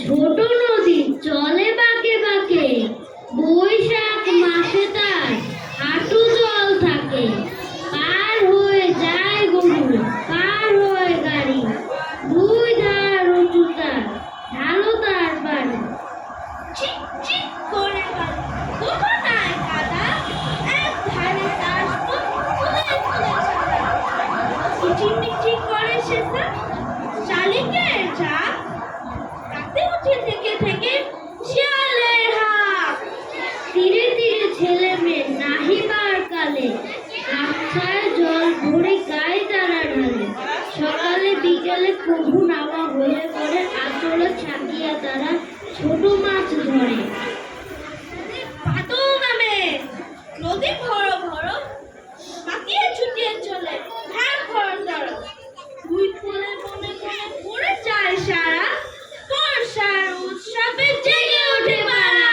ছোট নদী চলে বাঁকে বাঁকে, বৈশাখ মাসে তার হাঁটু জল থাকে। পার হয়ে যায় গরু, পার হয়ে গাড়ি, দুই ধার উঁচু তার, ঢালো তার বাড়ি। চিক চিক করে বাড়ি, কোথায় কাদা, এক ধারে তার ফুলে ফুলে ছাড়া। কিচিরমিচির করে সে তার শালিকের ঝাঁক, রাতে উঠে থেকে থেকে শিয়ালের হাঁক। ধীরে ধীরে ছেলে মেয়ে নাহিবার কালে, গামছায় জল ভরে গায়ে তারা ঢালে। সকালে বিকেলে কভু নামা হলে পরে আঁচলে ছাকিয়া তারা ছোট মাছ ধরে। পাতল নামে নদী ভরো ভরো, মাতিয়ে ছুটিয়ে চলে ঢাক ভরো ধরো। দুই কোলে মনে মনে পড়ে যায় সারা, বর্ষার উৎসবে জেগে ওঠে পাড়া।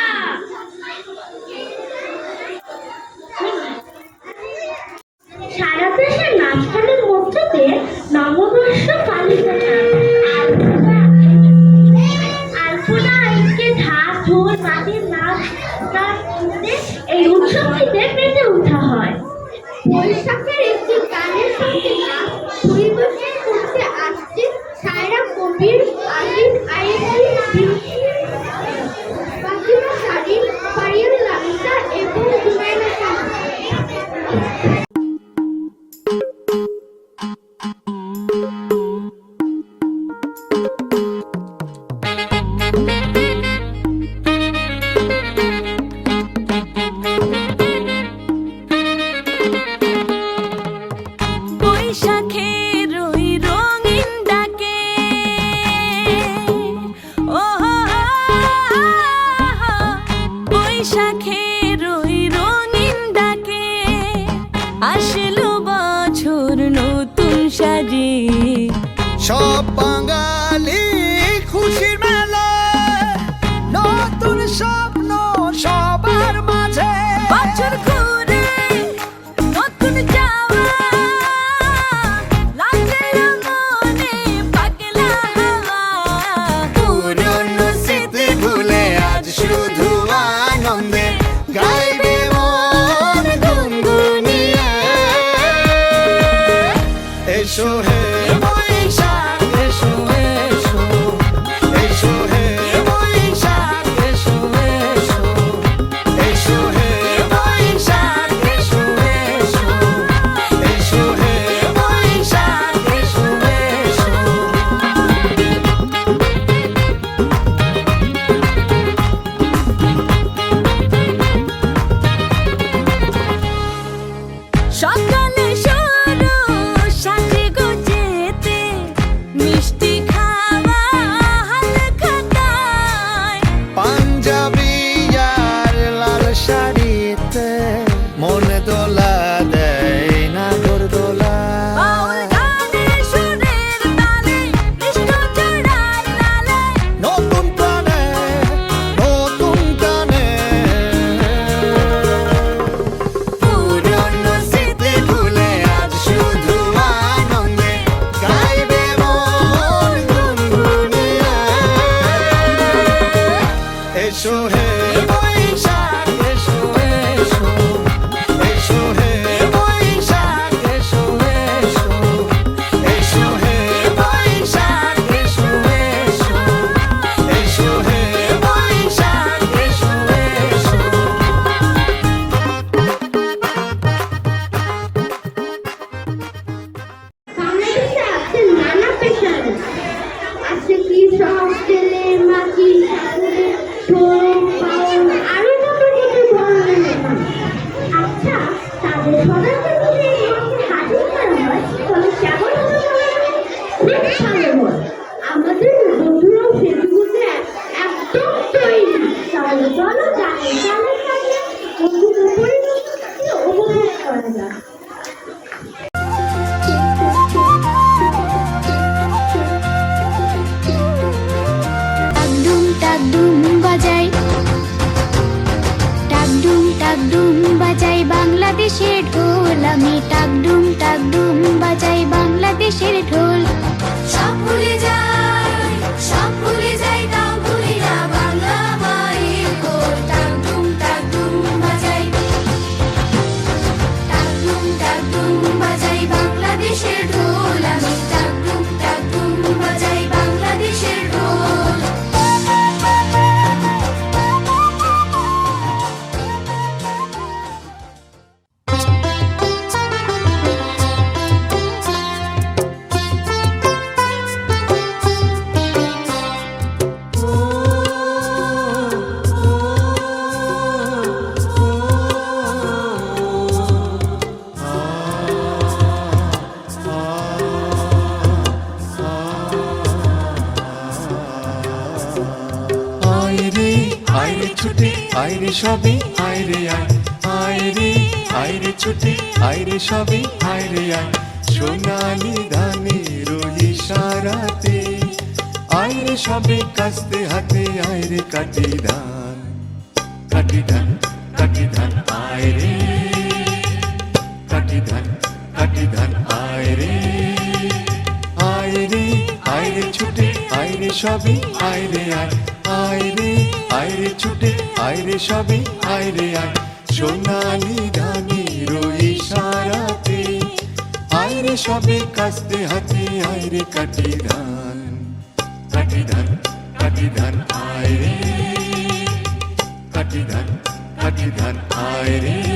সারা দেশের নাচগানের মধ্যে দিয়ে নববর্ষ পালিত হয়। আলপনা আইকে ঢাক ঢোল মাটির নাচ গান শুনতে এই উৎসবটিতে মেতে ওঠা হয়। বৈশাখের একটি গানের সঙ্গে নাচ পরিবেশন করতে আসছে সায়রা কবির, আলিফ আইভি, ফাতিমা শারীন, ফারিয়াল লামিতা এবং জুমাইনা শাহ। বৈশাখের ওই রঙিন ডাকে, ও বৈশাখের ওই রঙিন ডাকে, আসলো বছর নতুন সাজে। সব বাঙালি খুশির মেলা, নতুন স্বপ্ন সবার মাঝে। বছর ঘুরে নতুন যাওয়া, লাগে মনে পাগলা হাওয়া। পুরনো স্মৃতি ভুলে আজ শুধু আনন্দে গাইবে মন গুনগুনিয়ে। এসো হে বৈশাখ, এসো এসো, এসো হে বৈশাখ, এসো এসো, এসো হে বৈশাখ, এসো এসো, এসো হে বৈশাখ, এসো এসো। সকালে শুরু সাজে গোজেতে, মিষ্টি খাওয়া হালকা গায়। পাঞ্জাবি আর লাল শাড়িতে মনে দোলা দেয় না দোলা। বাউল গানের সুরের তালে, কৃষ্ণ চূড়ার লালে। নতুন প্রাণে, নতুন গানে, পুরনো স্মৃতি ভুলে আজ শুধু আনন্দে গাইবে মন গুনগুনিয়ে। এসো হে বৈশাখ, এসো এসো, এসো হে বৈশাখ, এসো এসো, এসো হে বৈশাখ, এসো এসো, এসো হে বৈশাখ, এসো এসো। বাংলাদেশে আছে নানা পেশার, আছে কৃষক, ছেলে, মাঝি, ঠাকুর, ঢোল, বাউল, আরো কত কত ধরনের মেহমান। আচ্ছা, তাদের সবাইকে মিলে এই মঞ্চে হাজির করা হয়, তবে কেমন হবে সবাই? বেশ ভালো হয়। আমাদের বন্ধুরাও ফেসবুকে একদম তৈরি। তাহলে চলো গানের গানের সাথে বন্ধুদের পরিবেশনকে উপভোগ করা যাক। টাক ডুম বাজাই, ছুটে আইরে সবে আইরে আইরে ছুটে আইরে সবে আইরে সোনালি ধানের ইশারাতে আইরে সবে কাস্তে হাতে আইরে কাটি ধান কাটি ধান কাটি ধান আইরে কাটি ধান আইরে আইরে ছুটে আইরে সবে আইরে আইরে ছুটে আইরে সবে আইরে সোনালি ধানের ইশারাতে আইরে সবে কাস্তে হাতে আইরে কাটি ধান আইরে কাটি ধান আইরে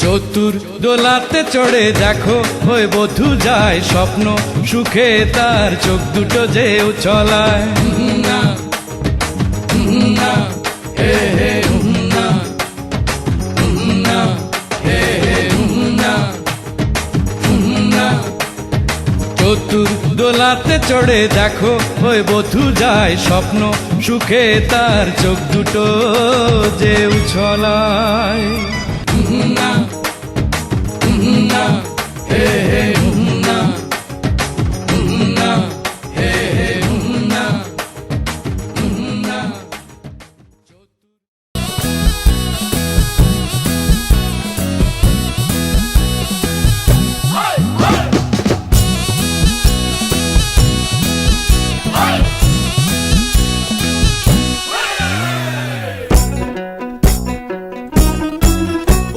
চতুর দোলাতে চড়ে দেখো ওই বধূ যায় স্বপ্ন সুখে তার চোখ দুটো যে উছলায় চতুর দোলাতে চড়ে দেখো ওই বধূ যায় স্বপ্ন সুখে তার চোখ দুটো যে উছলায়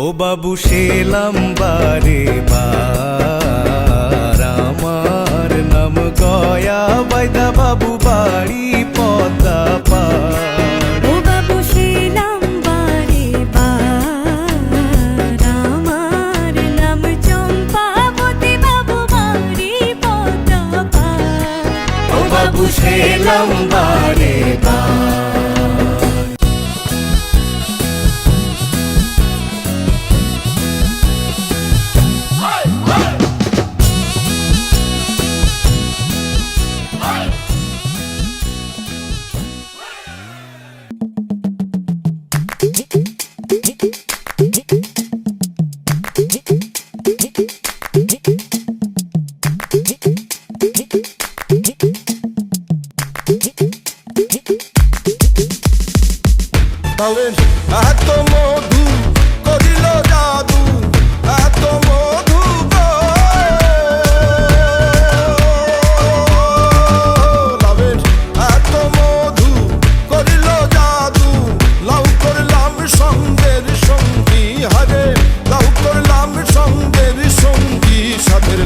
ও বাবু সেলাম বারে বার আমার নাম গয়া বাইদা বাবু বাড়ি পদ্মা পার ও বাবু শিলাম বারে বার আমার নাম চম্পাবতী বাবু বাড়ি পদ্মা পার ও বাবু সেলাম বারে বার এত মধু করিল জাদু এত মধু লাভের এত মধু করিল জাদু লাউ করলাম সঙ্গের সঙ্গী হারে লাউ করলাম সঙ্গের সঙ্গী সাথের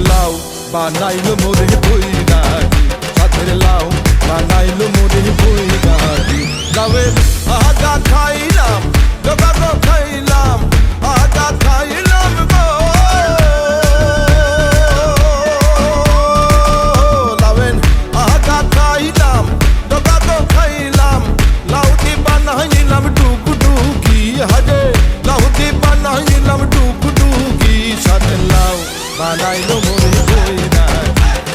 বানাইলো মোরে বৈরাগী সাথের লাউ বানাইলো মোরে বৈরাগী লাউয়ের আগা খাইলাম ডোকা খাইলাম আগা খাইলাম গো লাউয়ের আগা খাইলাম ডোকা খাইলাম লাউতি বানাইলাম ডুকুডুকি হাজে লাউতি বানাইলাম ডুকুডুকি সাথের লাউ বানাইলো মোরে বৈরাগী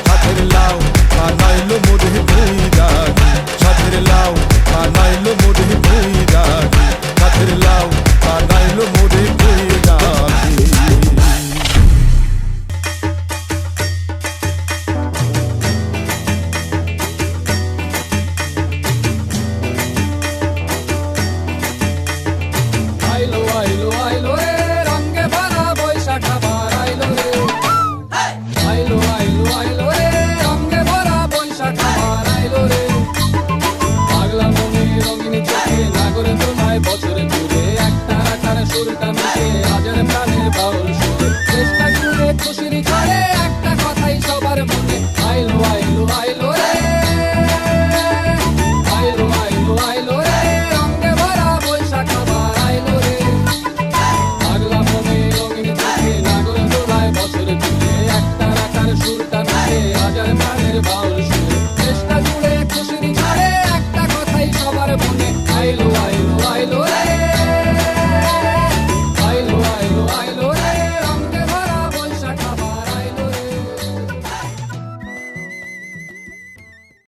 সাথের লাউ বানাইলো মোরে বৈরাগী সাথের লাউ বানাইলো মোরে বৈরাগী সাথের লাউ বানাইলো মোরে বৈরাগী আইলো আইলো আইলো রে রঙে ভরা বৈশাখ আবার আইলো রে আইলো আইলো আইলো রে রঙে ভরা বৈশাখ আবার আইলো রে পাগলা মনে রঙিন চোখে নাগরে তোমায় বছরে ঘুরে একটা আকারে সুরটা মিশে আজের প্রাণের বাউল